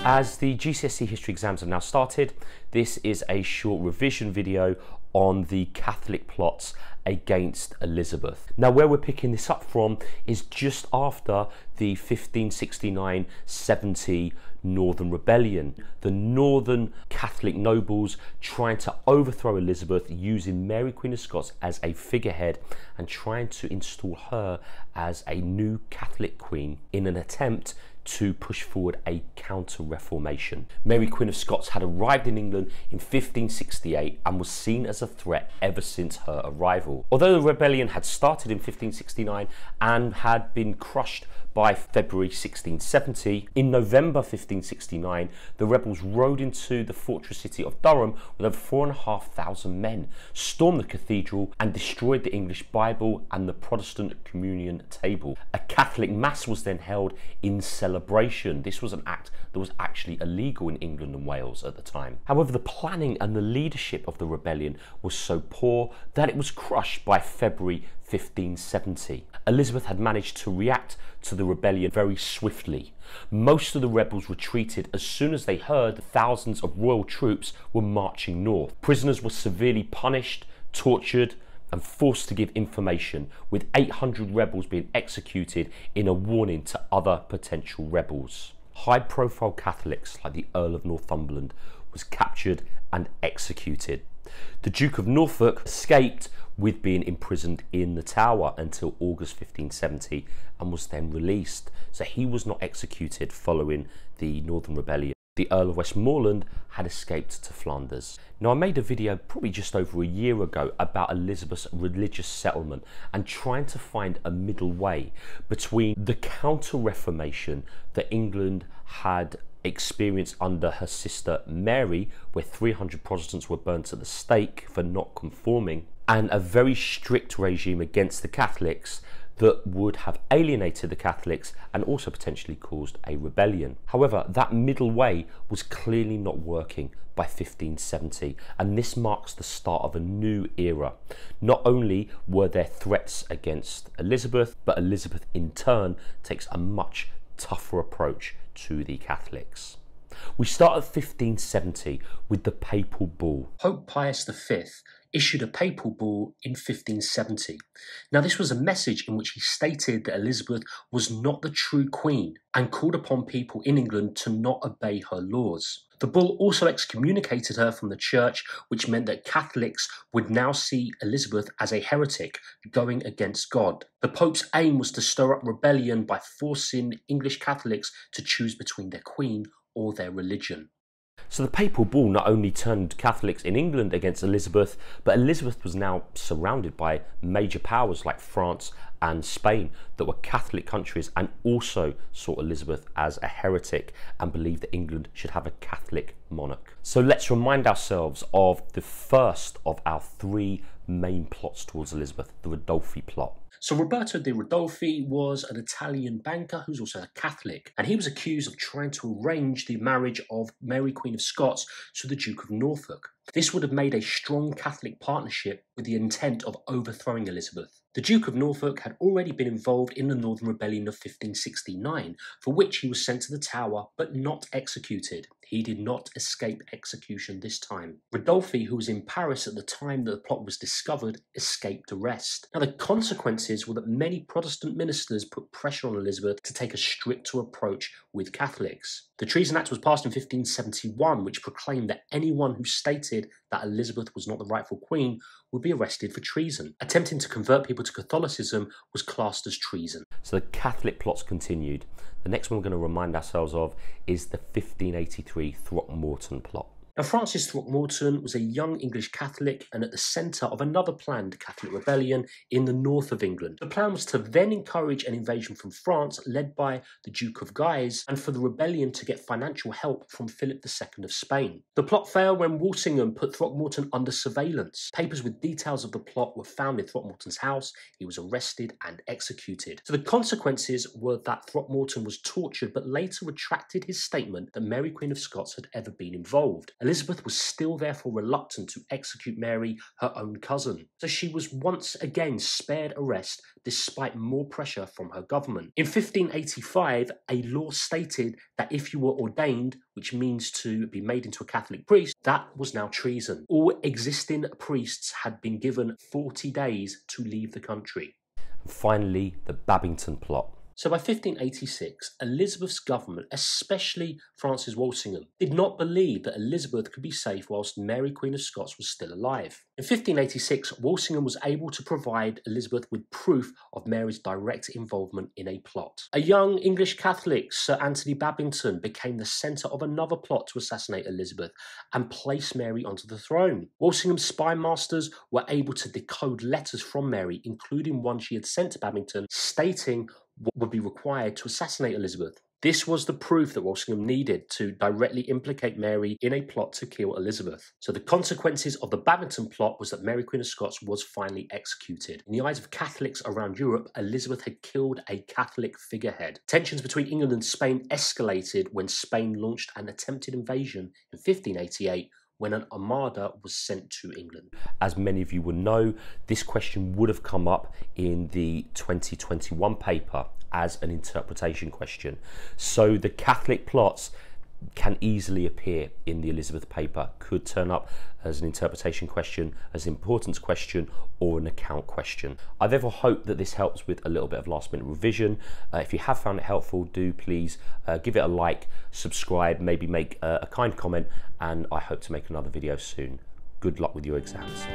As the GCSE history exams have now started, this is a short revision video on the Catholic plots against Elizabeth. Now, where we're picking this up from is just after the 1569-70 Northern Rebellion. The Northern Catholic nobles trying to overthrow Elizabeth using Mary Queen of Scots as a figurehead and trying to install her as a new Catholic queen in an attempt to push forward a counter-reformation. Mary Queen of Scots had arrived in England in 1568 and was seen as a threat ever since her arrival. Although the rebellion had started in 1569 and had been crushed by February 1670, in November 1569, the rebels rode into the fortress city of Durham with over 4,500 men, stormed the cathedral and destroyed the English Bible and the Protestant communion table. A Catholic mass was then held in celebration. This was an act that was actually illegal in England and Wales at the time. However, the planning and the leadership of the rebellion was so poor that it was crushed by February 1570. Elizabeth had managed to react to the rebellion very swiftly. Most of the rebels retreated as soon as they heard that thousands of royal troops were marching north. Prisoners were severely punished, tortured, and forced to give information, with 800 rebels being executed in a warning to other potential rebels. High-profile Catholics like the Earl of Northumberland was captured and executed. The Duke of Norfolk escaped with being imprisoned in the Tower until August 1570 and was then released, so he was not executed following the Northern Rebellion. The Earl of Westmoreland had escaped to Flanders. Now, I made a video probably just over a year ago about Elizabeth's religious settlement and trying to find a middle way between the counter-reformation that England had experienced under her sister Mary, where 300 Protestants were burnt at the stake for not conforming, and a very strict regime against the Catholics that would have alienated the Catholics and also potentially caused a rebellion. However, that middle way was clearly not working by 1570, and this marks the start of a new era. Not only were there threats against Elizabeth, but Elizabeth in turn takes a much tougher approach to the Catholics. We start at 1570 with the Papal Bull. Pope Pius V issued a papal bull in 1570. Now, this was a message in which he stated that Elizabeth was not the true queen and called upon people in England to not obey her laws. The bull also excommunicated her from the church, which meant that Catholics would now see Elizabeth as a heretic, going against God. The Pope's aim was to stir up rebellion by forcing English Catholics to choose between their queen or their religion. So the Papal Bull not only turned Catholics in England against Elizabeth, but Elizabeth was now surrounded by major powers like France and Spain that were Catholic countries and also saw Elizabeth as a heretic and believed that England should have a Catholic monarch. So let's remind ourselves of the first of our three main plots towards Elizabeth, the Ridolfi plot. So Roberto de Ridolfi was an Italian banker who's also a Catholic, and he was accused of trying to arrange the marriage of Mary Queen of Scots to the Duke of Norfolk. This would have made a strong Catholic partnership with the intent of overthrowing Elizabeth. The Duke of Norfolk had already been involved in the Northern Rebellion of 1569, for which he was sent to the Tower but not executed. He did not escape execution this time. Ridolfi, who was in Paris at the time that the plot was discovered, escaped arrest. Now, the consequences were that many Protestant ministers put pressure on Elizabeth to take a stricter approach with Catholics. The Treason Act was passed in 1571, which proclaimed that anyone who stated that Elizabeth was not the rightful queen would be arrested for treason. Attempting to convert people to Catholicism was classed as treason. So the Catholic plots continued. The next one we're going to remind ourselves of is the 1583 Throckmorton plot. Now, Francis Throckmorton was a young English Catholic and at the centre of another planned Catholic rebellion in the north of England. The plan was to then encourage an invasion from France led by the Duke of Guise and for the rebellion to get financial help from Philip II of Spain. The plot failed when Walsingham put Throckmorton under surveillance. Papers with details of the plot were found in Throckmorton's house. He was arrested and executed. So the consequences were that Throckmorton was tortured but later retracted his statement that Mary Queen of Scots had ever been involved. Elizabeth was still therefore reluctant to execute Mary, her own cousin, so she was once again spared arrest despite more pressure from her government. In 1585, a law stated that if you were ordained, which means to be made into a Catholic priest, that was now treason. All existing priests had been given 40 days to leave the country. Finally, the Babington Plot. So by 1586, Elizabeth's government, especially Francis Walsingham, did not believe that Elizabeth could be safe whilst Mary Queen of Scots was still alive. In 1586, Walsingham was able to provide Elizabeth with proof of Mary's direct involvement in a plot. A young English Catholic, Sir Anthony Babington, became the centre of another plot to assassinate Elizabeth and place Mary onto the throne. Walsingham's spy masters were able to decode letters from Mary, including one she had sent to Babington, stating what would be required to assassinate Elizabeth. This was the proof that Walsingham needed to directly implicate Mary in a plot to kill Elizabeth. So the consequences of the Babington plot was that Mary Queen of Scots was finally executed. In the eyes of Catholics around Europe, Elizabeth had killed a Catholic figurehead. Tensions between England and Spain escalated when Spain launched an attempted invasion in 1588, when an armada was sent to England. As many of you will know, this question would have come up in the 2021 paper as an interpretation question. So the Catholic plots can easily appear in the Elizabeth paper, could turn up as an interpretation question, as an importance question, or an account question. I therefore hope that this helps with a little bit of last minute revision. If you have found it helpful, do please give it a like, subscribe, maybe make a kind comment, and I hope to make another video soon. Good luck with your exams.